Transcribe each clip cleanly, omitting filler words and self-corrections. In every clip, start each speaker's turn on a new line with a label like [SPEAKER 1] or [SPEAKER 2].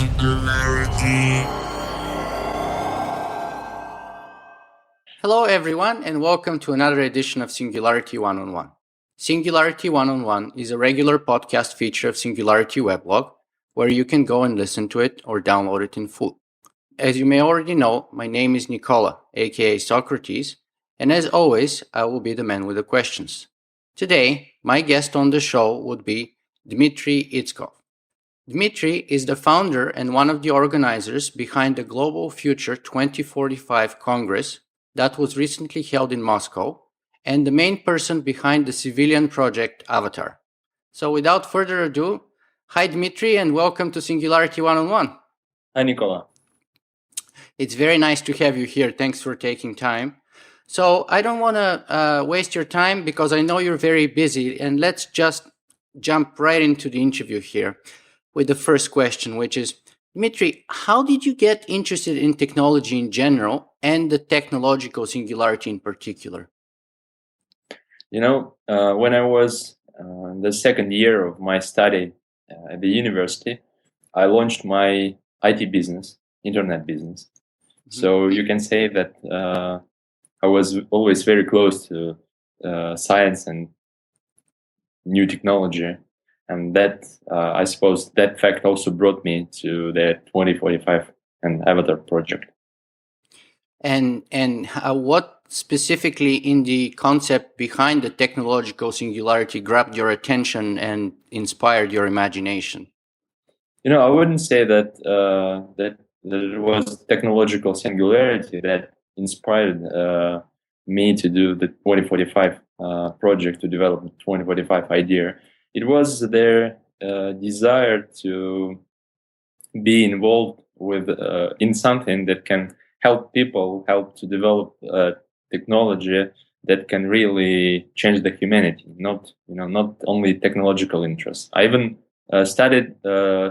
[SPEAKER 1] Singularity. Hello, everyone, and welcome to another edition of Singularity One-on-One. Singularity One-on-One is a regular podcast feature of Singularity Weblog, where you can go and listen to it or download it in full. As you may already know, my name is Nicola, aka Socrates, and as always, I will be the man with the questions. Today, my guest on the show would be Dmitry Itskov. Dmitry is the founder and one of the organizers behind the Global Future 2045 Congress that was recently held in Moscow, and the main person behind the civilian project Avatar. So without further ado, hi Dmitry and welcome to Singularity One-on-One.
[SPEAKER 2] Hi Nicola.
[SPEAKER 1] It's very nice to have you here. Thanks for taking time. So I don't want to waste your time because I know you're very busy, and let's just jump right into the interview here with the first question, which is, Dmitry, how did you get interested in technology in general and the technological singularity in particular?
[SPEAKER 2] When I was in the second year of my study at the university, I launched my IT business, internet business. Mm-hmm. So you can say that I was always very close to science and new technology. And that, I suppose, that fact also brought me to the 2045 and Avatar project.
[SPEAKER 1] And what specifically in the concept behind the technological singularity grabbed your attention and inspired your imagination?
[SPEAKER 2] I wouldn't say that that it was technological singularity that inspired me to do the 2045 project, to develop the 2045 idea. It was their desire to be involved with in something that can help people, help to develop technology that can really change the humanity, not only technological interests. I even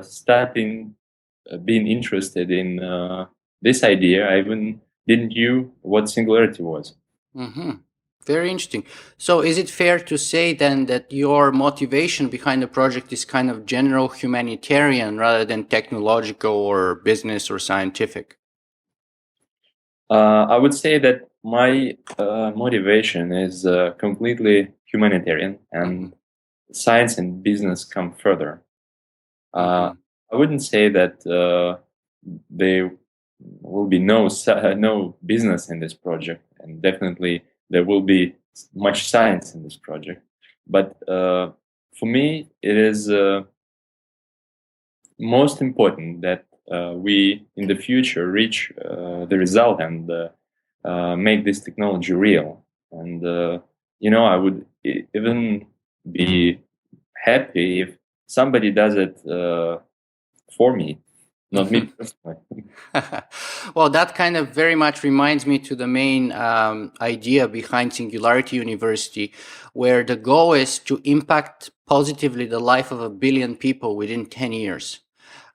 [SPEAKER 2] starting being interested in this idea. I even didn't knew what singularity was.
[SPEAKER 1] Mm-hmm. Very interesting. So is it fair to say then that your motivation behind the project is kind of general humanitarian rather than technological or business or scientific?
[SPEAKER 2] I would say that my motivation is completely humanitarian, and science and business come further. I wouldn't say that there will be no business in this project, and definitely there will be much science in this project. But for me, it is most important that we in the future reach the result and make this technology real. And I would even be happy if somebody does it for me, not me personally.
[SPEAKER 1] Well, that kind of very much reminds me to the main idea behind Singularity University, where the goal is to impact positively the life of 1 billion people within 10 years.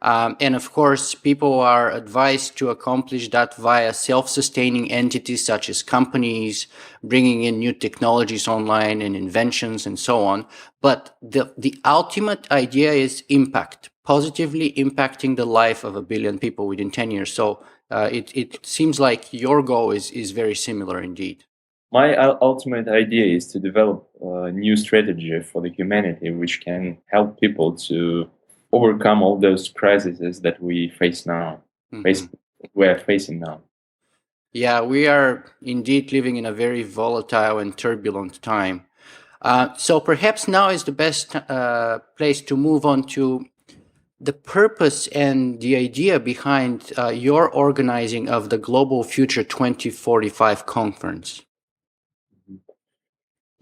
[SPEAKER 1] And of course, people are advised to accomplish that via self-sustaining entities such as companies, bringing in new technologies online and inventions and so on. But the ultimate idea is impact, positively impacting the life of 1 billion people within 10 years. So it seems like your goal is very similar indeed.
[SPEAKER 2] My ultimate idea is to develop a new strategy for the humanity, which can help people to overcome all those crises that we face now. We are facing now.
[SPEAKER 1] Yeah, we are indeed living in a very volatile and turbulent time. So perhaps now is the best place to move on to the purpose and the idea behind your organizing of the Global Future 2045 conference.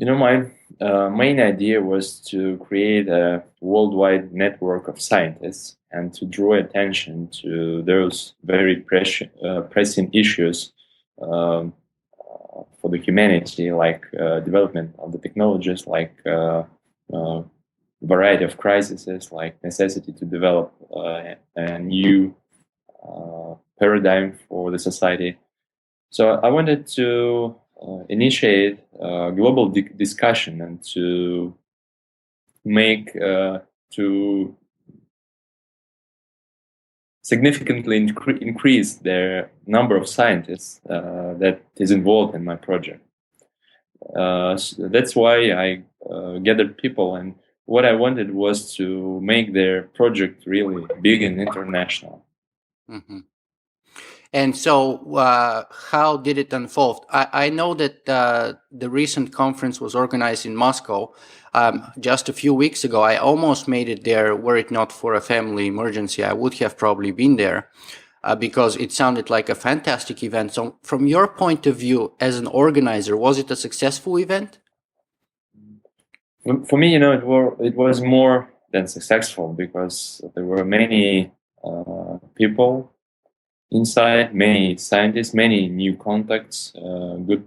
[SPEAKER 2] My main idea was to create a worldwide network of scientists and to draw attention to those very pressing issues for the humanity, like development of the technologies, like variety of crises, like necessity to develop a new paradigm for the society. So I wanted to initiate a global discussion and to make significantly increase their number of scientists that is involved in my project. So that's why I gathered people, and what I wanted was to make their project really big and international.
[SPEAKER 1] Mm-hmm. And so, how did it unfold? I know that the recent conference was organized in Moscow just a few weeks ago. I almost made it there, were it not for a family emergency. I would have probably been there because it sounded like a fantastic event. So, from your point of view as an organizer, was it a successful event?
[SPEAKER 2] For me, it was more than successful because there were many people inside, many scientists, many new contacts, good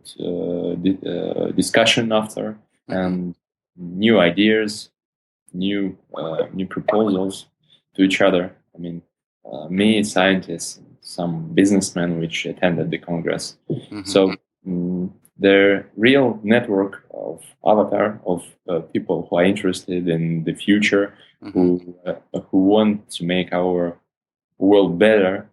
[SPEAKER 2] discussion after, and new ideas, new proposals to each other. I mean, many scientists, some businessmen which attended the Congress. So their real network of avatar of people who are interested in the future, who want to make our world better.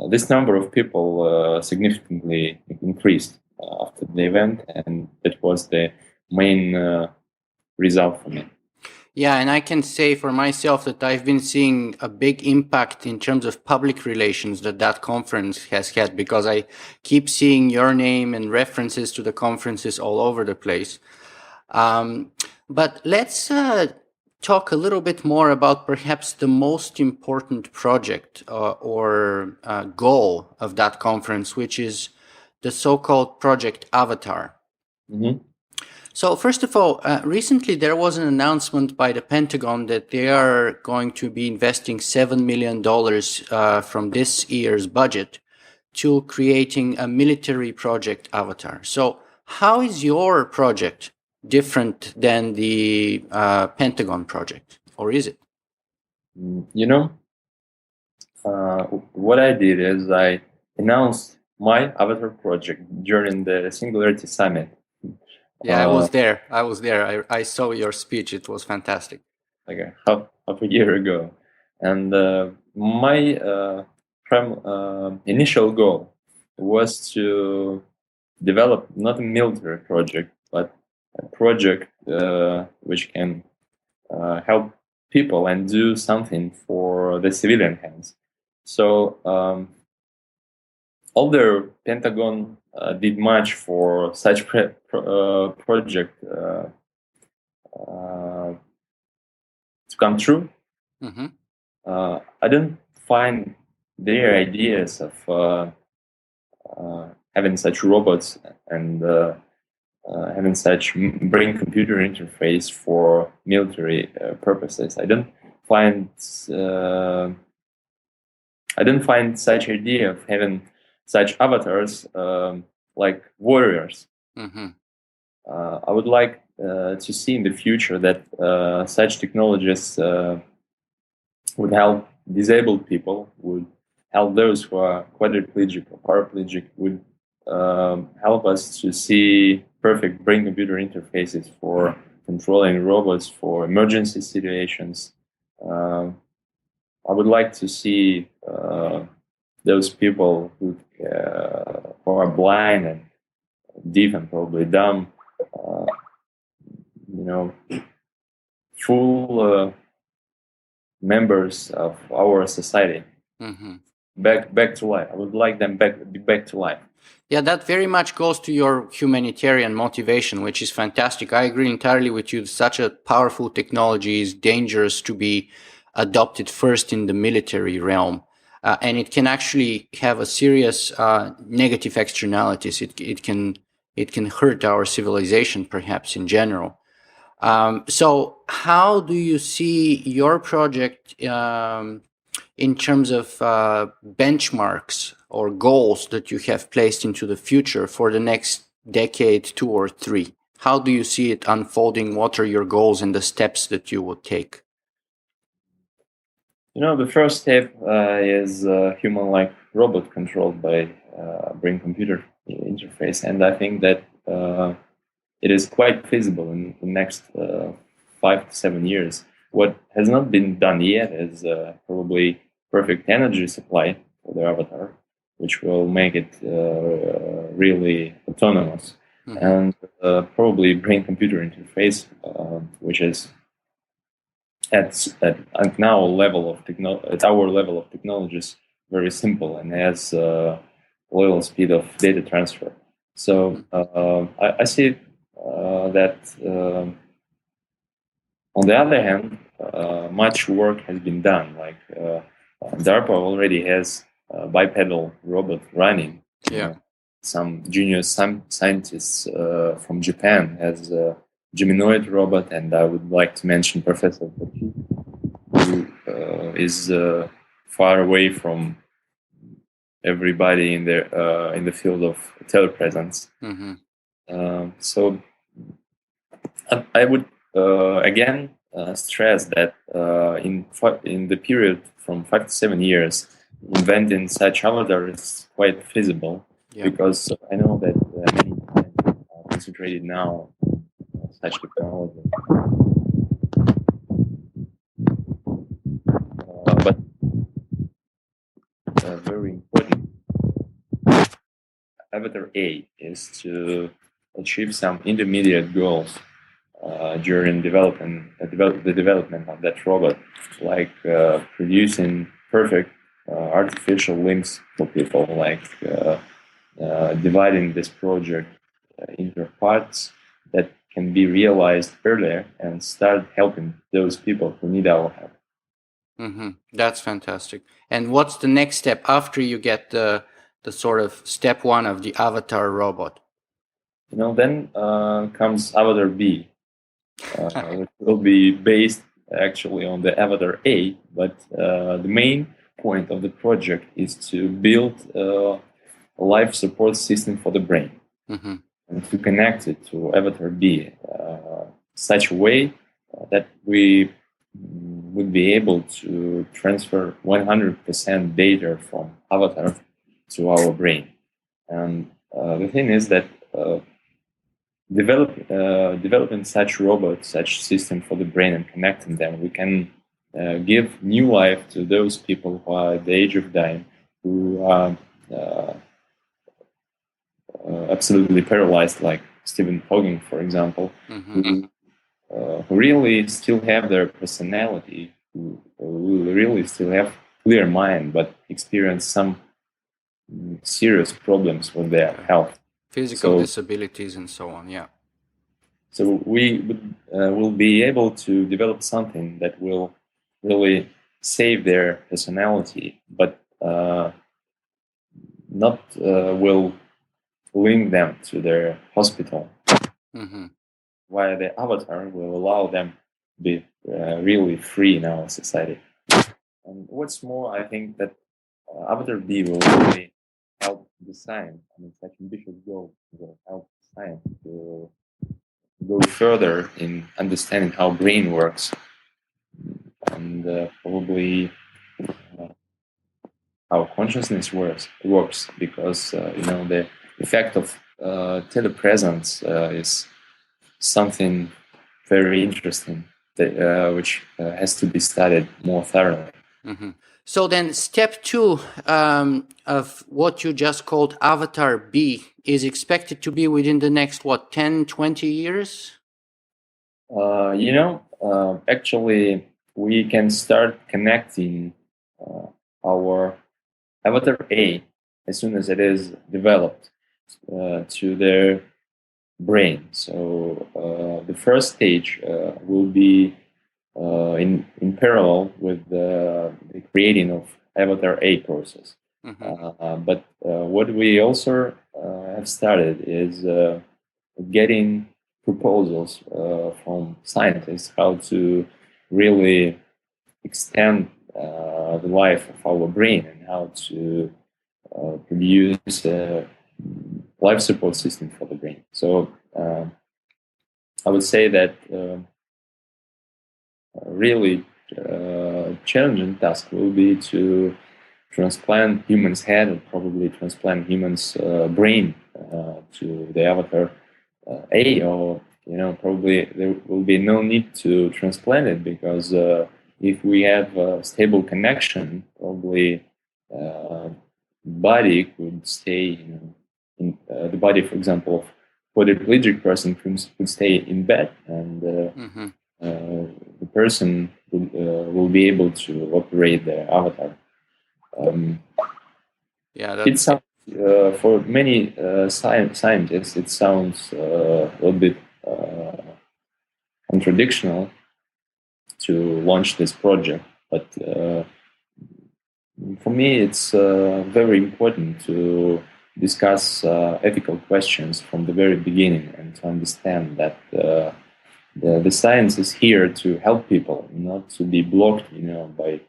[SPEAKER 2] This number of people significantly increased after the event, and that was the main result for me.
[SPEAKER 1] Yeah, and I can say for myself that I've been seeing a big impact in terms of public relations that conference has had, because I keep seeing your name and references to the conferences all over the place. But let's talk a little bit more about perhaps the most important project or goal of that conference, which is the so-called Project Avatar.
[SPEAKER 2] Mm-hmm.
[SPEAKER 1] So first of all, recently there was an announcement by the Pentagon that they are going to be investing $7 million from this year's budget to creating a military project Avatar. So how is your project different than the Pentagon project, or is it?
[SPEAKER 2] What I did is I announced my Avatar project during the Singularity Summit.
[SPEAKER 1] Yeah, I was there. I saw your speech. It was fantastic.
[SPEAKER 2] Like half a year ago. And my initial goal was to develop not a military project, but a project which can help people and do something for the civilian hands. So although Pentagon did much for such project to come true, I don't find their ideas of having such robots and having such brain-computer interface for military purposes. I don't find such idea of having such avatars like warriors. I would like to see in the future that such technologies would help disabled people, would help those who are quadriplegic or paraplegic, would help us to see perfect brain-computer interfaces for controlling robots for emergency situations. I would like to see those people who are blind and deaf and probably dumb, full members of our society back to life. I would like them back to life.
[SPEAKER 1] Yeah, that very much goes to your humanitarian motivation, which is fantastic. I agree entirely with you. Such a powerful technology is dangerous to be adopted first in the military realm. And it can actually have a serious negative externalities. It can hurt our civilization, perhaps in general. So how do you see your project in terms of benchmarks or goals that you have placed into the future for the next decade, 2 or 3? How do you see it unfolding? What are your goals and the steps that you would take?
[SPEAKER 2] The first step is human-like robot controlled by brain-computer interface, and I think that it is quite feasible in the next 5 to 7 years. What has not been done yet is probably perfect energy supply for the avatar, which will make it really autonomous, and probably brain-computer interface, which is at now level of at our level of technology is very simple and has little speed of data transfer. So I see that on the other hand, much work has been done. Like DARPA already has a bipedal robot running.
[SPEAKER 1] Yeah.
[SPEAKER 2] Some junior scientists from Japan has a Geminoid robot, and I would like to mention Professor Kochi, who is far away from everybody in the field of telepresence. So I would again stress that in the period from 5 to 7 years, inventing such avatar is quite feasible, because I know that many scientists are concentrated now on such technology. But very important, Avatar A is to achieve some intermediate goals during the development of that robot, like producing perfect artificial limbs for people, like dividing this project into parts that can be realized earlier and start helping those people who need our help.
[SPEAKER 1] That's fantastic. And what's the next step after you get the sort of step one of the avatar robot?
[SPEAKER 2] Then comes Avatar B, which will be based actually on the Avatar A, but the main point of the project is to build a life support system for the brain and to connect it to Avatar B such a way that we would be able to transfer 100% data from Avatar to our brain. And the thing is that developing such robots, such system for the brain and connecting them, we can give new life to those people who are at the age of dying, who are absolutely paralyzed, like Stephen Hawking, for example, who really still have their personality, who really still have clear mind, but experience some serious problems with their health.
[SPEAKER 1] Physical disabilities and so on, yeah.
[SPEAKER 2] So we will be able to develop something that will really save their personality, but not will link them to their hospital. While the avatar will allow them to be really free in our society. And what's more, I think that Avatar B will really help the science. I mean, such ambitious goals will help science to go further in understanding how brain works, and probably how consciousness works, because the effect of telepresence is something very interesting which has to be studied more thoroughly.
[SPEAKER 1] So then step two of what you just called Avatar B is expected to be within the next, 10, 20 years?
[SPEAKER 2] Actually, we can start connecting our Avatar A as soon as it is developed to their brain. So the first stage will be in parallel with the creating of Avatar A process. But what we also have started is getting proposals from scientists how to really extend the life of our brain and how to produce a life support system for the brain. So I would say that really challenging task will be to transplant human's head and probably transplant human's brain to the Avatar A, or probably there will be no need to transplant it, because if we have a stable connection, probably body could stay in the body, for example, of quadriplegic person could stay in bed, and the person will be able to operate their avatar. It sounds for many scientists, it sounds a little bit contradictional to launch this project, but for me, it's very important to discuss ethical questions from the very beginning and to understand that the science is here to help people, not to be blocked, by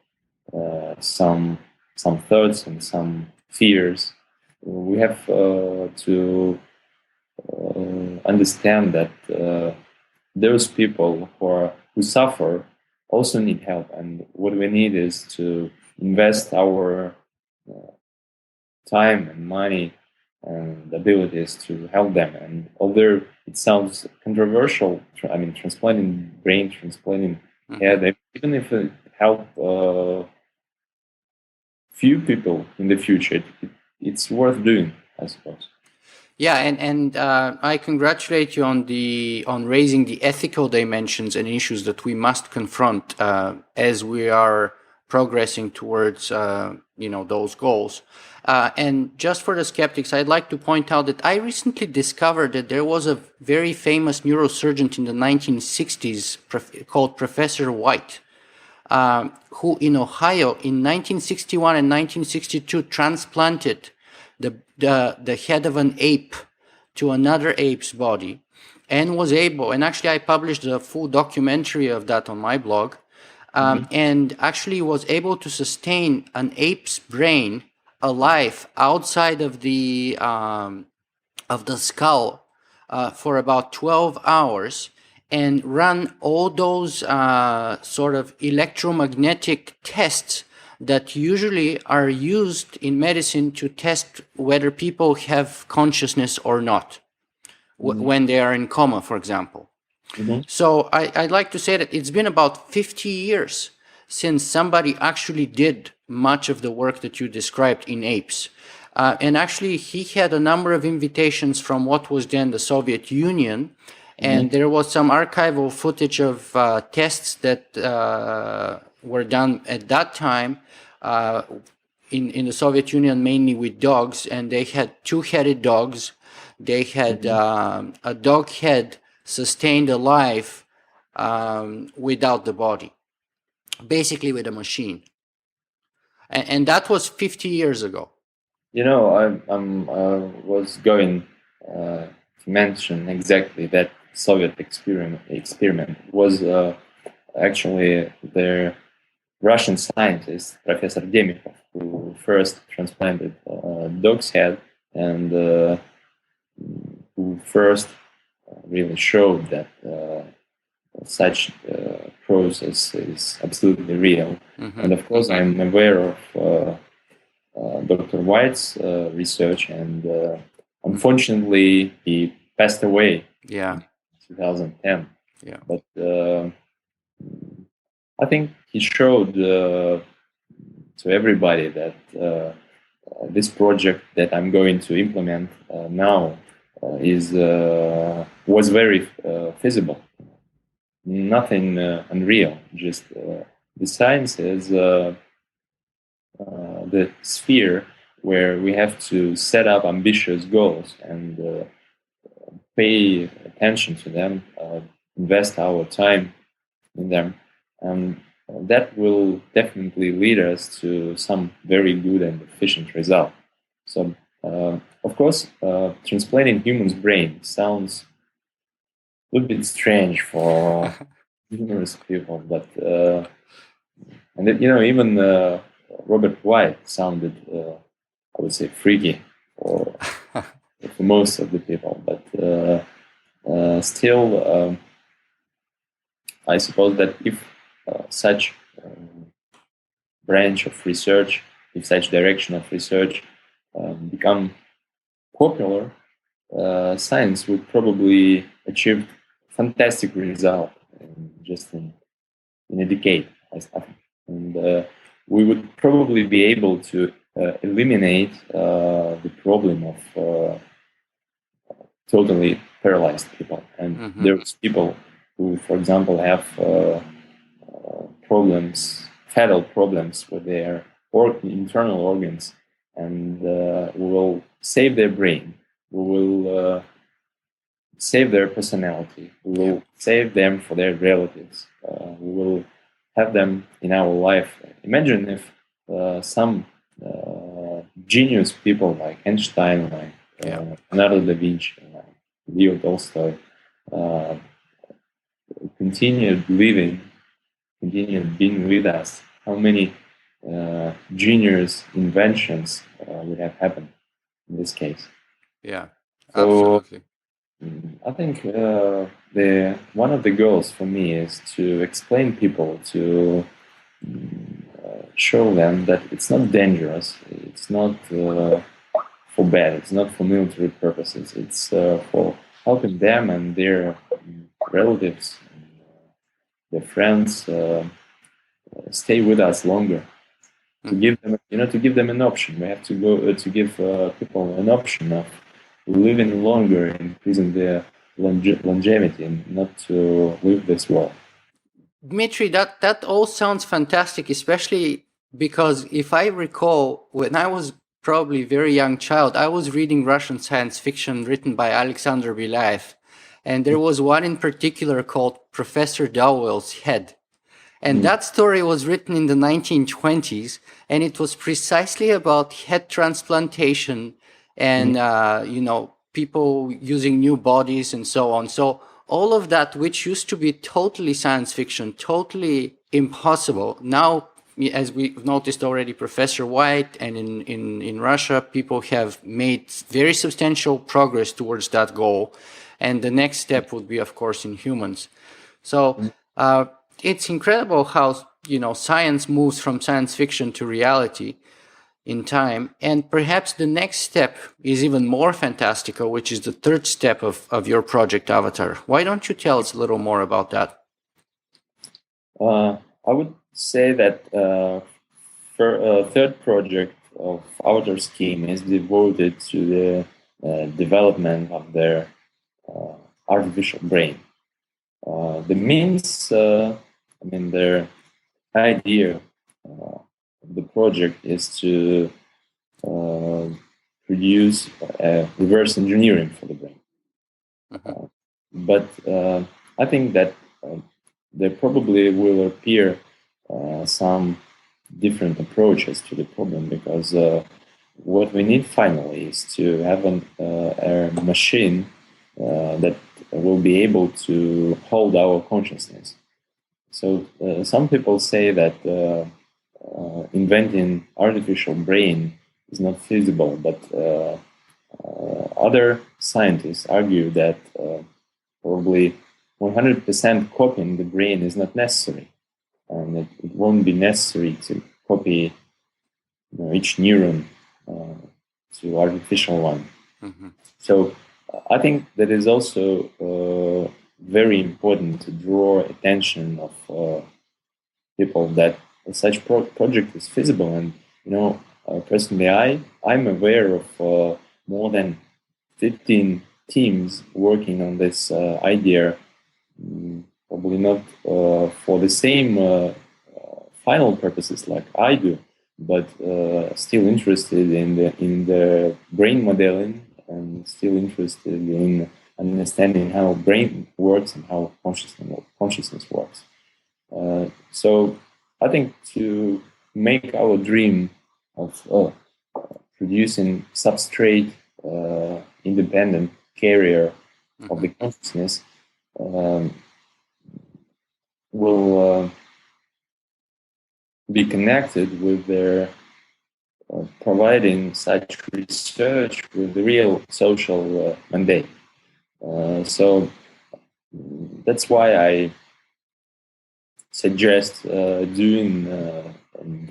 [SPEAKER 2] some thoughts and some fears. We have to understand that those people who suffer also need help, and what we need is to invest our time and money and abilities to help them. And although it sounds controversial, transplanting brain, transplanting head, even if it help few people in the future, it's worth doing, I suppose.
[SPEAKER 1] Yeah, and I congratulate you on raising the ethical dimensions and issues that we must confront as we are progressing towards those goals. And just for the skeptics, I'd like to point out that I recently discovered that there was a very famous neurosurgeon in the 1960s called Professor White, who in Ohio in 1961 and 1962 transplanted the head of an ape to another ape's body, and was able, and actually I published a full documentary of that on my blog, and actually was able to sustain an ape's brain alive outside of the skull for about 12 hours, and run all those sort of electromagnetic tests that usually are used in medicine to test whether people have consciousness or not when they are in coma, for example. So I'd like to say that it's been about 50 years since somebody actually did much of the work that you described in apes. And actually, he had a number of invitations from what was then the Soviet Union, and there was some archival footage of tests that were done at that time in the Soviet Union, mainly with dogs, and they had two-headed dogs. They had a dog head sustained alive without the body, basically with a machine. And that was 50 years ago.
[SPEAKER 2] I was going to mention exactly that Soviet experiment was actually the Russian scientist, Professor Demikhov, who first transplanted dog's head and who first really showed that such process is absolutely real. And of course, I'm aware of Dr. White's research, and unfortunately, he passed away in 2010.
[SPEAKER 1] Yeah.
[SPEAKER 2] But I think he showed to everybody that this project that I'm going to implement now was very feasible. Nothing unreal. Just the science is the sphere where we have to set up ambitious goals and pay attention to them, invest our time in them, and that will definitely lead us to some very good and efficient result. So, of course, transplanting humans' brain sounds a little bit strange for numerous people, but even Robert White sounded, I would say, freaky for most of the people, but still, I suppose that if such branch of research, if such direction of research become popular, science would probably achieve fantastic result in a decade. I think. And we would probably be able to eliminate the problem of totally paralyzed people. And there's people who, for example, have problems, fatal problems with their internal organs, and we will save their brain. We will save their personality. We will save them for their relatives. We will have them in our life. Imagine if some genius people like Einstein, like Leonardo da Vinci, like Leo Tolstoy, continued living, continued being with us. How many genius inventions would have happened in this case?
[SPEAKER 1] Yeah,
[SPEAKER 2] so,
[SPEAKER 1] absolutely.
[SPEAKER 2] I think one of the goals for me is to explain people, to show them that it's not dangerous, it's not for bad, it's not for military purposes, it's for helping them and their relatives, their friends stay with us longer. To give them, to give them an option. We have to go to give people an option of living longer, increasing their longevity, and not to leave this world.
[SPEAKER 1] Dmitry, that all sounds fantastic, especially because if I recall, when I was probably a very young child, I was reading Russian science fiction written by Alexander Belyaev, and there was one in particular called Professor Dowell's Head. And that story was written in the 1920s, and it was precisely about head transplantation and, people using new bodies and so on. So all of that, which used to be totally science fiction, totally impossible, now, as we've noticed already, Professor White and in Russia, people have made very substantial progress towards that goal. And the next step would be, of course, in humans. So it's incredible how, science moves from science fiction to reality in time. And perhaps the next step is even more fantastical, which is the third step of your project Avatar. Why don't you tell us a little more about that?
[SPEAKER 2] I would say that third project of Avatar scheme is devoted to the development of their artificial brain. The means, their idea of the project is to produce reverse engineering for the brain. But I think that there probably will appear some different approaches to the problem, because what we need finally is to have a machine that will be able to hold our consciousness. So some people say that inventing artificial brain is not feasible, but other scientists argue that probably 100% copying the brain is not necessary, and it won't be necessary to copy each neuron to artificial one. So I think that is also very important to draw attention of people that such project is feasible. And personally, I'm aware of more than 15 teams working on this idea, probably not for the same final purposes like I do, but still interested in the brain modeling, and still interested in understanding how brain works and how consciousness works. So I think to make our dream of producing substrate independent carrier of the consciousness will be connected with their providing such research with the real social mandate. So that's why I suggest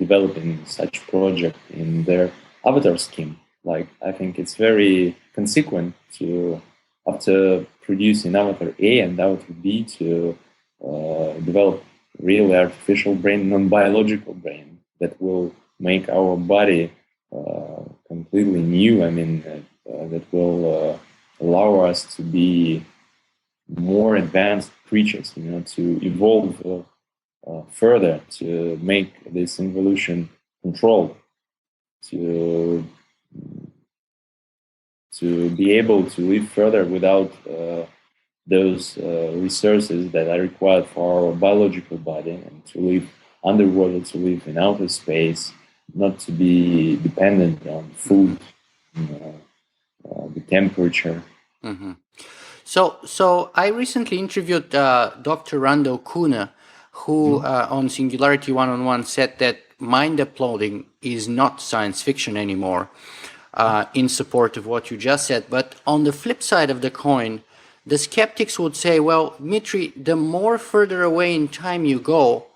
[SPEAKER 2] developing such project in their Avatar scheme. Like, I think it's very consequent to, after producing Avatar A and Avatar B, to develop really artificial brain, non-biological brain that will make our body completely new. I mean, that will allow us to be more advanced creatures, to evolve further, to make this evolution controlled, to be able to live further without those resources that are required for our biological body, and to live underwater, to live in outer space, not to be dependent on food, the temperature.
[SPEAKER 1] Mm-hmm. So I recently interviewed Dr. Randall Kuhne, who on Singularity One-on-One said that mind uploading is not science fiction anymore, in support of what you just said. But on the flip side of the coin, the skeptics would say, well, Dmitry, the more further away in time you go,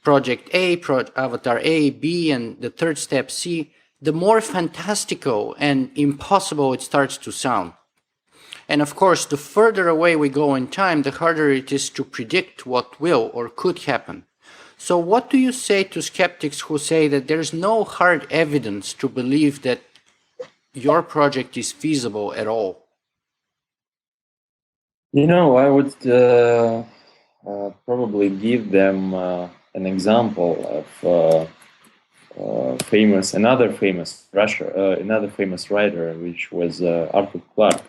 [SPEAKER 1] Project A, Avatar A, B, and the third step C, the more fantastical and impossible it starts to sound. And of course, the further away we go in time, the harder it is to predict what will or could happen. So what do you say to skeptics who say that there's no hard evidence to believe that your project is feasible at all?
[SPEAKER 2] I would probably give them an example of another famous writer, which was Arthur Clarke,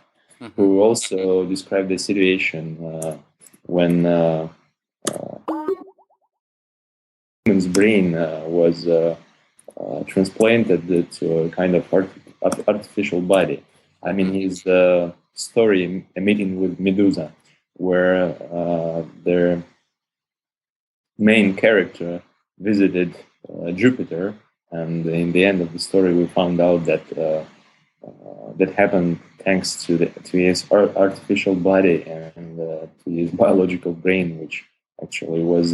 [SPEAKER 2] who also described the situation when human's brain was transplanted to a kind of artificial body. I mean, his story, A Meeting with Medusa, where their main character visited Jupiter, and in the end of the story, we found out that that happened thanks to his artificial body and to his biological brain, which actually was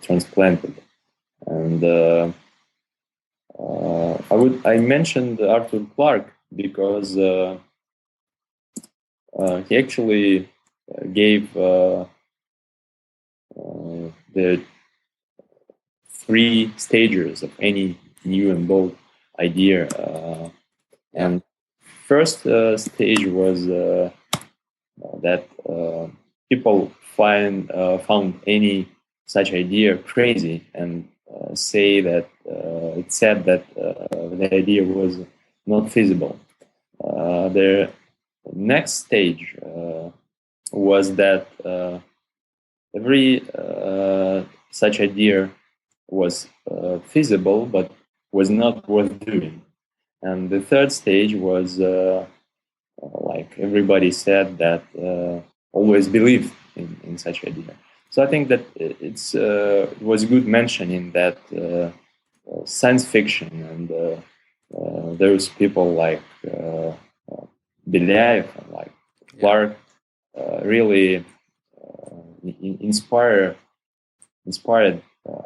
[SPEAKER 2] transplanted. And I mentioned Arthur Clarke because he actually gave the 3 stages of any new and bold idea. And first stage was that people found any such idea crazy and say that it said that the idea was not feasible. The next stage was that every such idea was feasible but was not worth doing. And the third stage was like everybody said that always believed in such idea. So I think that it was a good mention in that science fiction and those people like Belyaev and like Clarke really inspired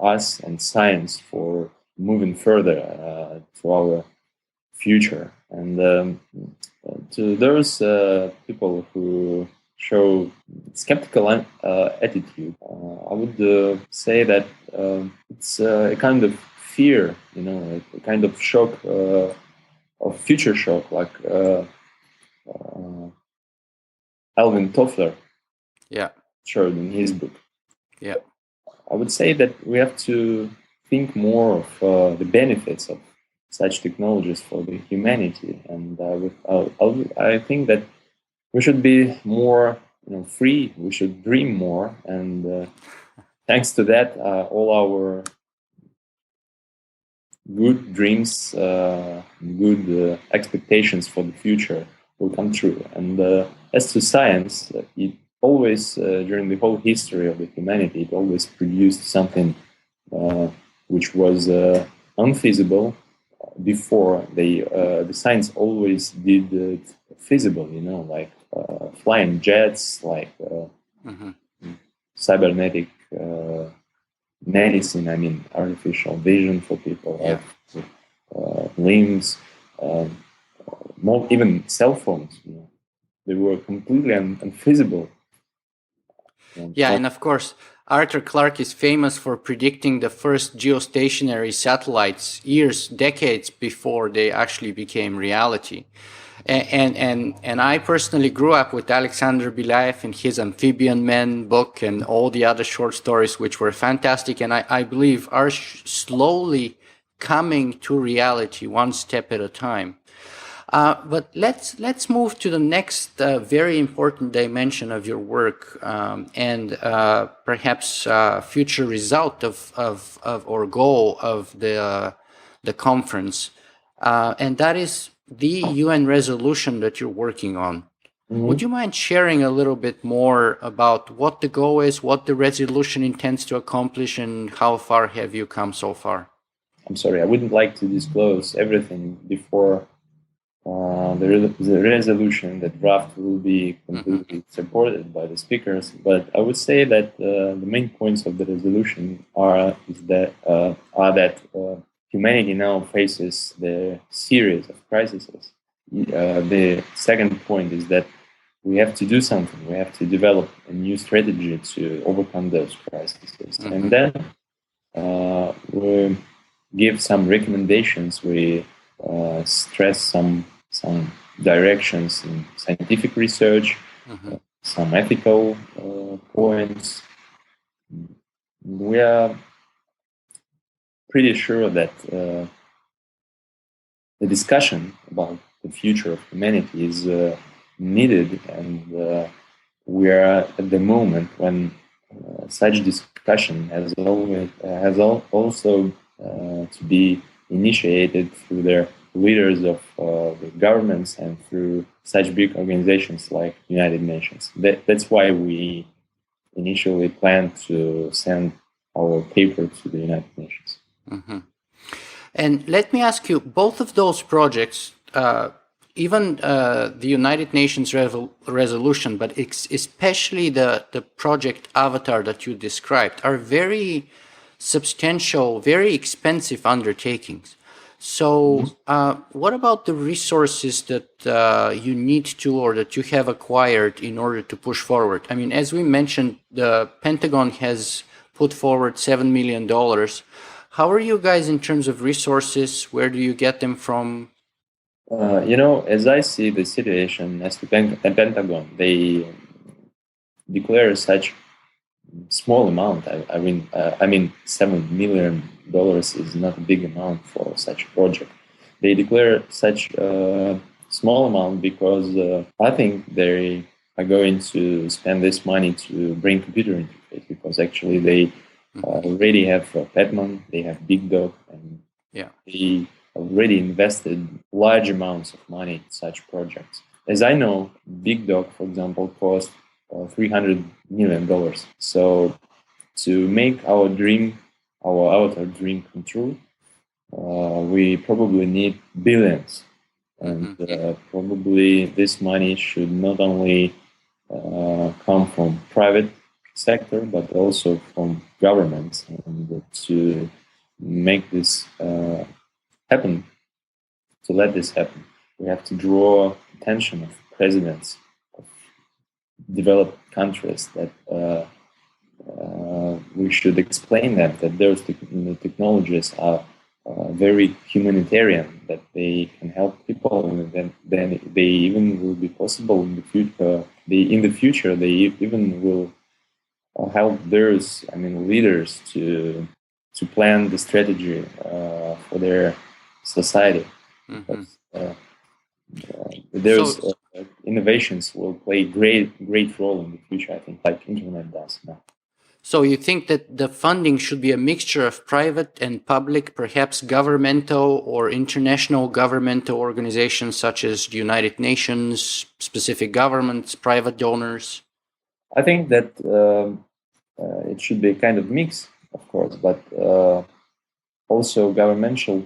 [SPEAKER 2] us and science for moving further to our future. And to those people who show skeptical attitude, I would say that it's a kind of fear, a kind of shock, of future shock, like Alvin Toffler showed in his book. I would say that we have to think more of the benefits of such technologies for the humanity, and I think that we should be more free. We should dream more, and thanks to that, all our good dreams, good expectations for the future will come true. And as to science, it always, during the whole history of the humanity, it always produced something which was unfeasible. Before the science always did it feasible, like flying jets, like cybernetic medicine. I mean, artificial vision for people, limbs, even cell phones. They were completely unfeasible.
[SPEAKER 1] And of course, Arthur Clarke is famous for predicting the first geostationary satellites decades before they actually became reality. And I personally grew up with Alexander Belayev and his Amphibian Men book and all the other short stories, which were fantastic, and I believe are slowly coming to reality one step at a time. But let's move to the next very important dimension of your work, and perhaps future result of or goal of the conference, and that is the UN resolution that you're working on. Would you mind sharing a little bit more about what the goal is, what the resolution intends to accomplish, and how far have you come so far?
[SPEAKER 2] I'm sorry, I wouldn't like to disclose everything before the resolution. The draft will be completely supported by the speakers. But I would say that the main points of the resolution are that humanity now faces the series of crises. The second point is that we have to do something. We have to develop a new strategy to overcome those crises. And then we give some recommendations. We stress some directions in scientific research, some ethical points. We are pretty sure that the discussion about the future of humanity is needed, and we are at the moment when such discussion has also to be initiated through their leaders of the governments and through such big organizations like United Nations. That's why we initially planned to send our paper to the United Nations.
[SPEAKER 1] And let me ask you, both of those projects, even the United Nations resolution, but especially the project Avatar that you described, are very substantial, very expensive undertakings. So what about the resources that you need to or that you have acquired in order to push forward? I mean, as we mentioned, the Pentagon has put forward $7 million. How are you guys in terms of resources? Where do you get them from?
[SPEAKER 2] As I see the situation as the Pentagon, they declare such small amount. I mean, $7 million is not a big amount for such a project. They declare such a small amount because I think they are going to spend this money to bring computer interface, because actually they already have Batman, they have Big Dog, and they already invested large amounts of money in such projects. As I know, Big Dog, for example, cost $300 million. So to make our Avatar dream come true, we probably need billions. And probably this money should not only come from private sector, but also from governments. And to make this happen, to let this happen, we have to draw attention of presidents of developed countries, that we should explain them that those technologies are very humanitarian, that they can help people, and then they even will be possible in the future. In the future, they even will help leaders to plan the strategy for their society. Innovations will play great role in the future, I think, like internet does now.
[SPEAKER 1] So you think that the funding should be a mixture of private and public, perhaps governmental or international governmental organizations such as the United Nations, specific governments, private donors?
[SPEAKER 2] I think that it should be a kind of mix, of course, but also governmental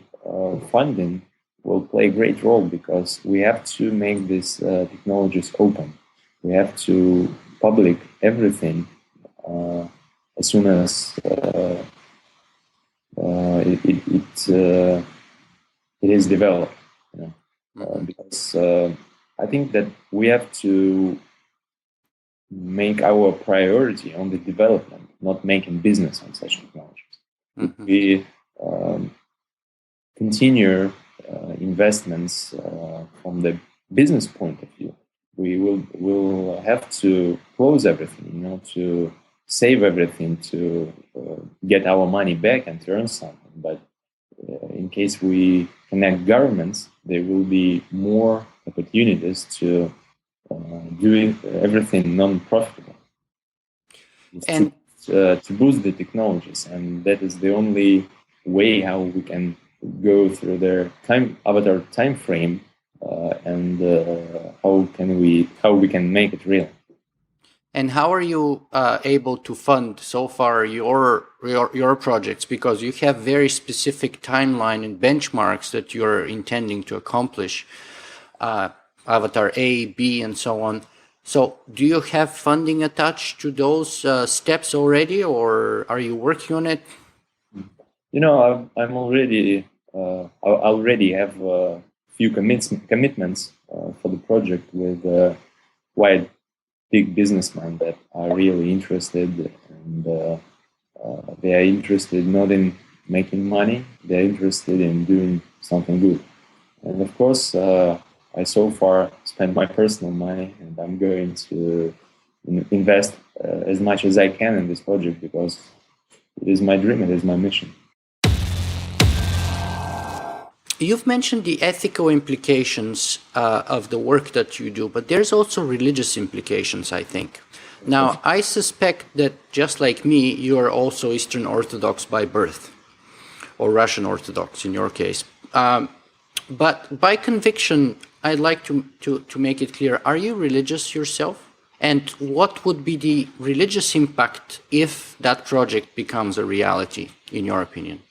[SPEAKER 2] funding will play a great role, because we have to make these technologies open. We have to public everything as soon as it is developed. Because I think that we have to make our priority on the development, not making business on such technologies. If we continue investments from the business point of view, we will have to close everything, to save everything to get our money back and to earn something. But in case we connect governments, there will be more opportunities to do everything non-profitable.
[SPEAKER 1] And
[SPEAKER 2] to boost the technologies, and that is the only way how we can go through their avatar time frame, and how we can make it real.
[SPEAKER 1] And how are you able to fund so far your projects? Because you have very specific timeline and benchmarks that you're intending to accomplish, Avatar A, B, and so on. So do you have funding attached to those steps already, or are you working on it?
[SPEAKER 2] I'm already I already have a few commitments for the project with quite big businessmen that are really interested, and they are interested not in making money, they're interested in doing something good. And of course, I so far spent my personal money, and I'm going to invest as much as I can in this project because it is my dream, it is my mission.
[SPEAKER 1] You've mentioned the ethical implications of the work that you do, but there's also religious implications, I think. Now, I suspect that just like me, you are also Eastern Orthodox by birth, or Russian Orthodox in your case. But by conviction, I'd like to make it clear, are you religious yourself? And what would be the religious impact if that project becomes a reality, in your opinion?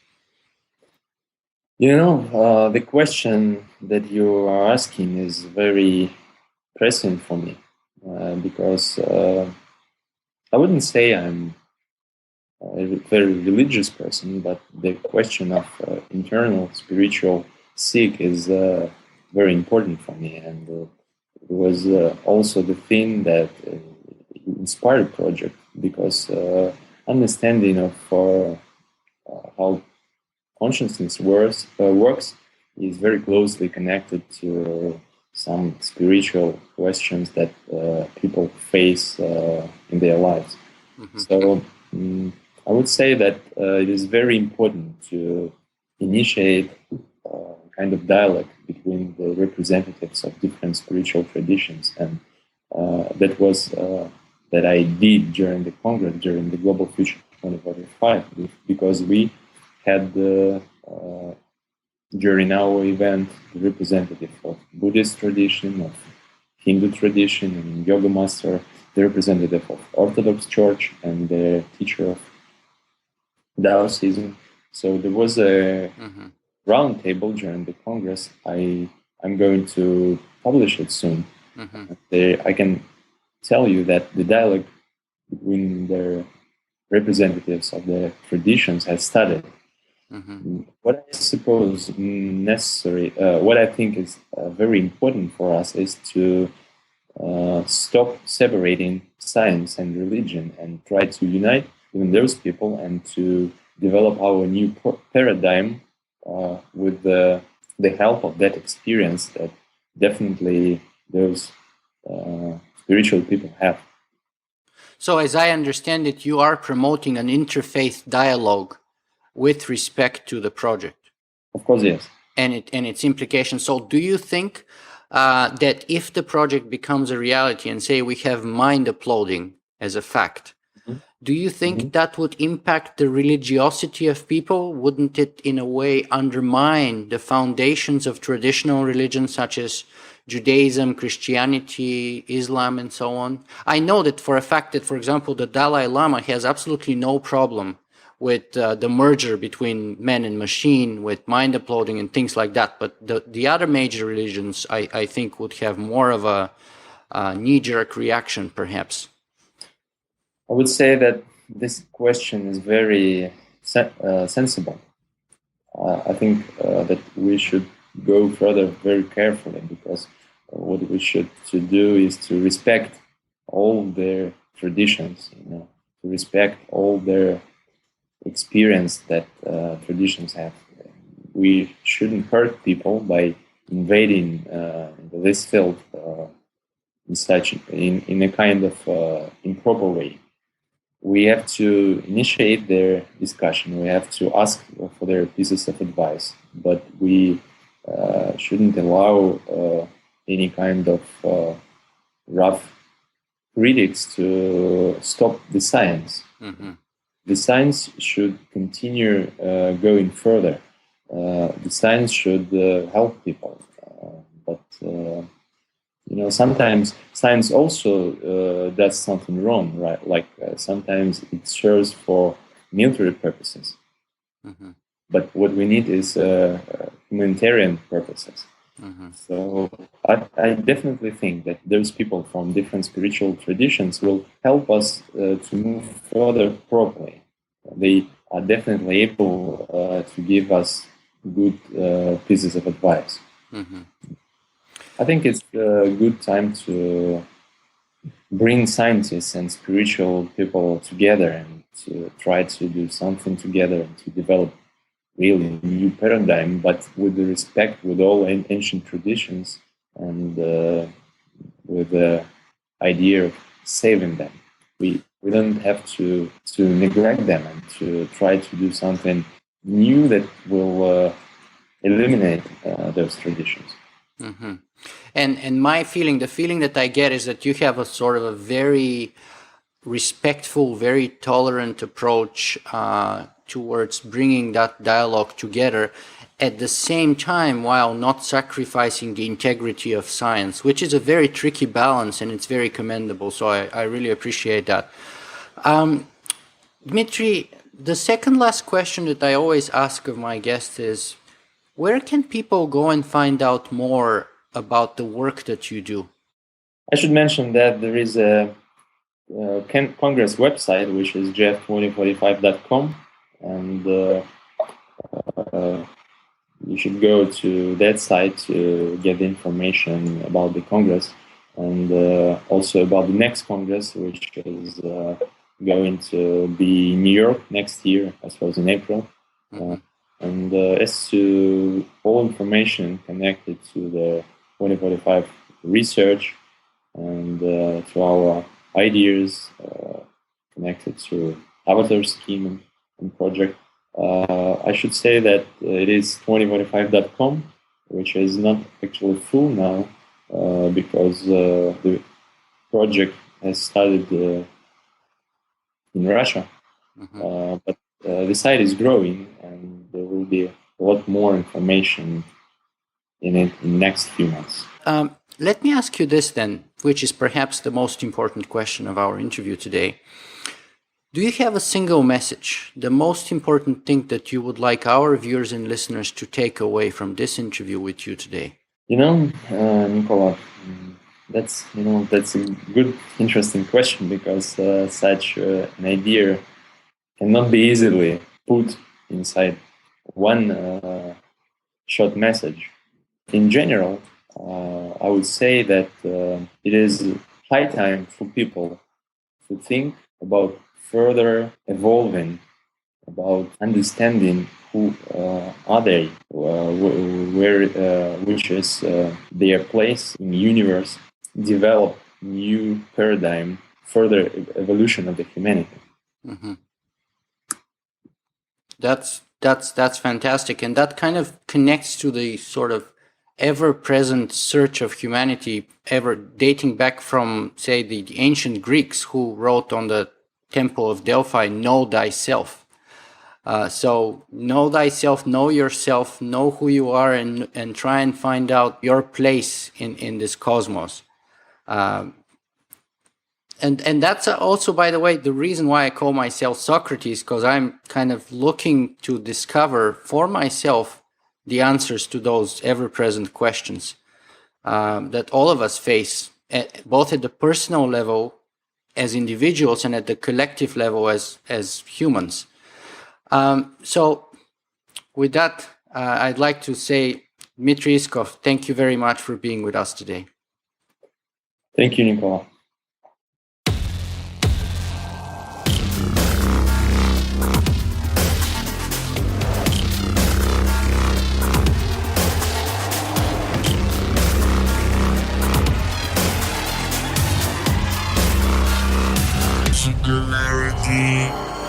[SPEAKER 2] The question that you are asking is very pressing for me because I wouldn't say I'm a very religious person, but the question of internal spiritual seek is very important for me, and it was also the thing that inspired the project, because understanding of how consciousness works is very closely connected to some spiritual questions that people face in their lives. Mm-hmm. So I would say that it is very important to initiate kind of dialogue between the representatives of different spiritual traditions, and that was that I did during the Congress, during the Global Future 2045, because we had during our event the representative of Buddhist tradition, of Hindu tradition, and yoga master, the representative of Orthodox Church, and the teacher of Taoism. So there was a round table during the Congress. I'm going to publish it soon. I can tell you that the dialogue between the representatives of the traditions has started. What I suppose necessary, what I think is very important for us is to stop separating science and religion and try to unite even those people and to develop our new paradigm with the help of that experience that definitely those spiritual people have.
[SPEAKER 1] So as I understand it, you are promoting an interfaith dialogue with respect to the project.
[SPEAKER 2] Of course, yes.
[SPEAKER 1] And its implications. So do you think that if the project becomes a reality, and say we have mind uploading as a fact, do you think that would impact the religiosity of people? Wouldn't it in a way undermine the foundations of traditional religions such as Judaism, Christianity, Islam, and so on? I know that for a fact that, for example, the Dalai Lama has absolutely no problem with the merger between man and machine, with mind uploading and things like that. But the other major religions, I think, would have more of a knee-jerk reaction, perhaps.
[SPEAKER 2] I would say that this question is very sensible. I think that we should go further very carefully, because what we should do is to respect all their traditions, to respect all their experience that traditions have. We shouldn't hurt people by invading this field in a kind of improper way. We have to initiate their discussion. We have to ask for their pieces of advice, but we shouldn't allow any kind of rough critics to stop the science.
[SPEAKER 1] Mm-hmm.
[SPEAKER 2] The science should continue going further. The science should help people, but sometimes science also does something wrong, right? Like sometimes it serves for military purposes.
[SPEAKER 1] Mm-hmm.
[SPEAKER 2] But what we need is humanitarian purposes.
[SPEAKER 1] Mm-hmm.
[SPEAKER 2] So I definitely think that those people from different spiritual traditions will help us to move further properly. They are definitely able to give us good pieces of advice.
[SPEAKER 1] Mm-hmm.
[SPEAKER 2] I think it's a good time to bring scientists and spiritual people together and to try to do something together and to develop really new paradigm, but with the respect with all ancient traditions and with the idea of saving them. We don't have to neglect them and to try to do something new that will eliminate those traditions.
[SPEAKER 1] Mm-hmm. And my feeling, the feeling that I get is that you have a sort of a very respectful, very tolerant approach towards bringing that dialogue together at the same time while not sacrificing the integrity of science, which is a very tricky balance and it's very commendable. So I really appreciate that. Dmitry, the second last question that I always ask of my guests is, where can people go and find out more about the work that you do?
[SPEAKER 2] I should mention that there is a Congress website, which is jeff2045.com, and you should go to that site to get information about the Congress and also about the next Congress, which is going to be in New York next year, I suppose in April. Mm-hmm. And as to all information connected to the 2045 research and to our ideas connected to Avatar scheme and project, I should say that it is 2045.com, which is not actually full now because the project has started in Russia. Mm-hmm. But the site is growing and there will be a lot more information in it in the next few months.
[SPEAKER 1] Let me ask you this then, which is perhaps the most important question of our interview today. Do you have a single message, the most important thing that you would like our viewers and listeners to take away from this interview with you today?
[SPEAKER 2] Nicola, that's a good, interesting question because such an idea cannot be easily put inside one short message. In general, I would say that it is high time for people to think about further evolving, about understanding who are they, which is their place in the universe, develop new paradigm, further evolution of the humanity.
[SPEAKER 1] Mm-hmm. That's fantastic, and that kind of connects to the sort of ever-present search of humanity, ever dating back from, say, the ancient Greeks who wrote on the Temple of Delphi, "Know thyself." So know thyself, know yourself, know who you are, and try and find out your place in this cosmos. And that's also, by the way, the reason why I call myself Socrates, because I'm kind of looking to discover for myself the answers to those ever-present questions that all of us face, both at the personal level as individuals and at the collective level as humans. So with that, I'd like to say, Dmitry Itskov, thank you very much for being with us today.
[SPEAKER 2] Thank you, Nicola.
[SPEAKER 3] Singularity.